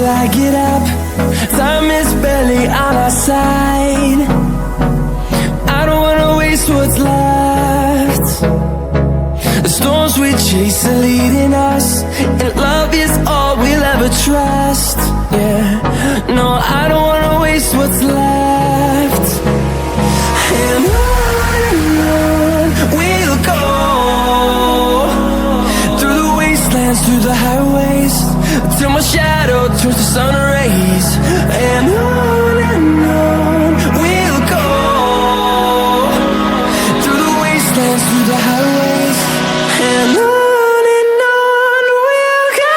till I get up. Time is barely on our side. I don't wanna waste what's left. The storms we chase are leading us, and love is all we'll ever trust. Yeah, no, I don't wanna waste what's left. And on we'll go, through the wastelands, through the highways, till my shadow turns to sun rays. And on we'll go, through the wastelands, through the highways, and on we'll go.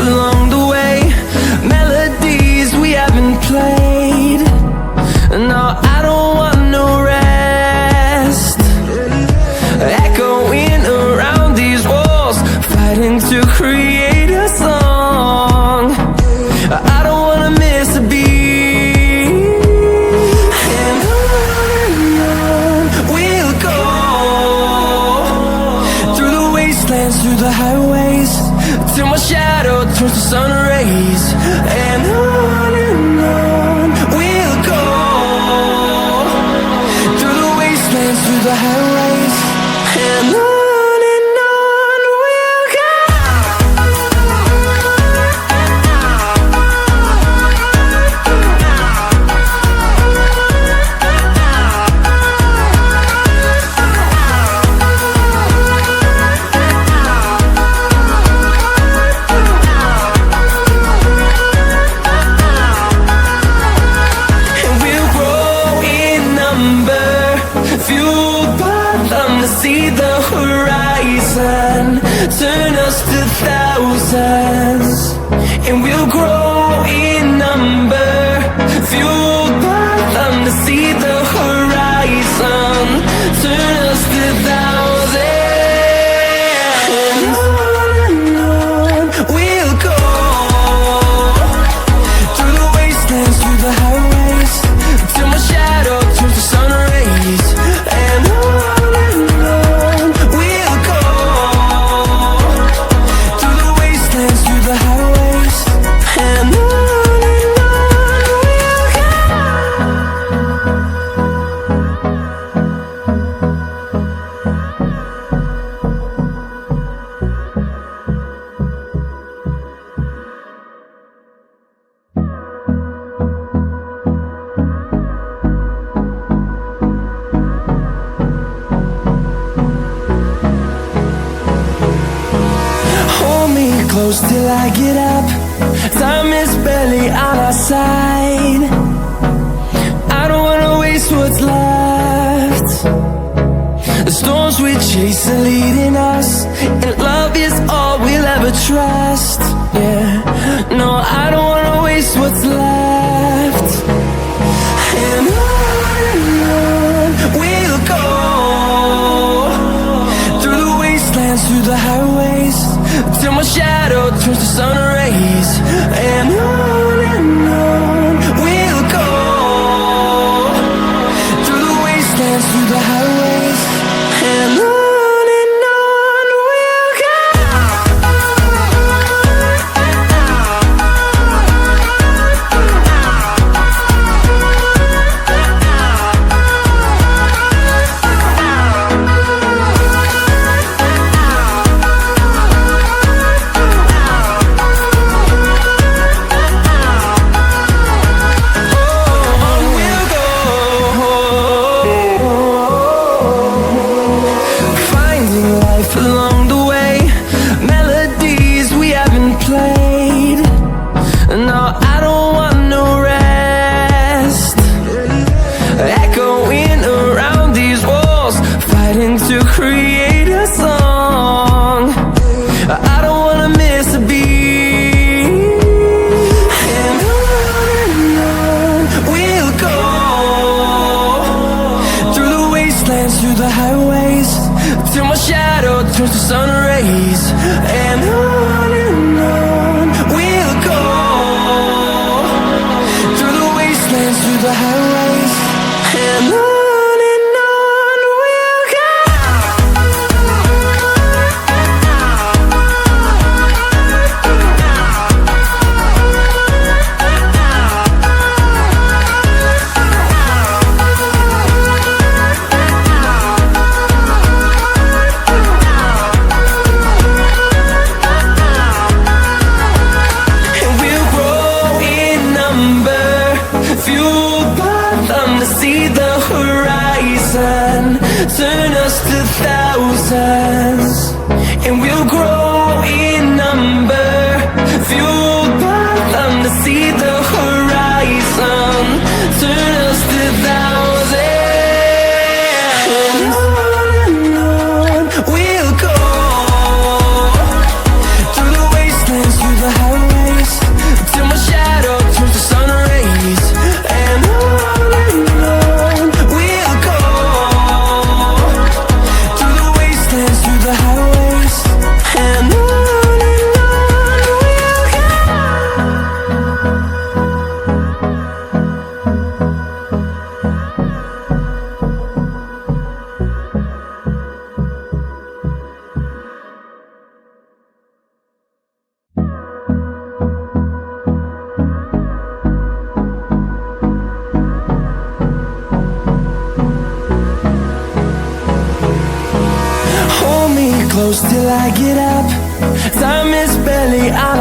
Along the way, melodies we haven't played. No, I don't want no rest. Echoing around these walls, fighting to create a song. I don't wanna miss a beat. And on we'll go, through the wastelands, through the highways, till my shadow turns to sun rays. And on we'll go, through the wastelands, through the highways, and on we'll go. Fueled by them to see the horizon, turn us to thousands, and we'll grow in number. Fueled by them to see the horizon, turn us to thousands. And on we'll go, through the wastelands, through the highways, till my shadow turns to sun rays. And on we'll go, through the wastelands, through the highways, and on we'll go. Hold me close till I get up. Time is barely on our side. I don't wanna waste what's left. The storms we chase are leading us, and love is all we'll ever trust. Yeah, no, I don't wanna waste what's left. And on we'll go, through the wastelands, through the highways, till my shadow turns to sun rays. And on we'll go, through the wastelands, through the highways, and on we'll go. turns to sun rays, and on we'll go, through the wastelands, through the highways, and on we'll go. See the horizon, turn us to thousands, and we'll grow in number, fueled by them to see the horizon, turn us to thousands, and on we'll go, through the wastelands, through the highways, till my shadow turns to sun rays, and on close till I get up. Time is barely on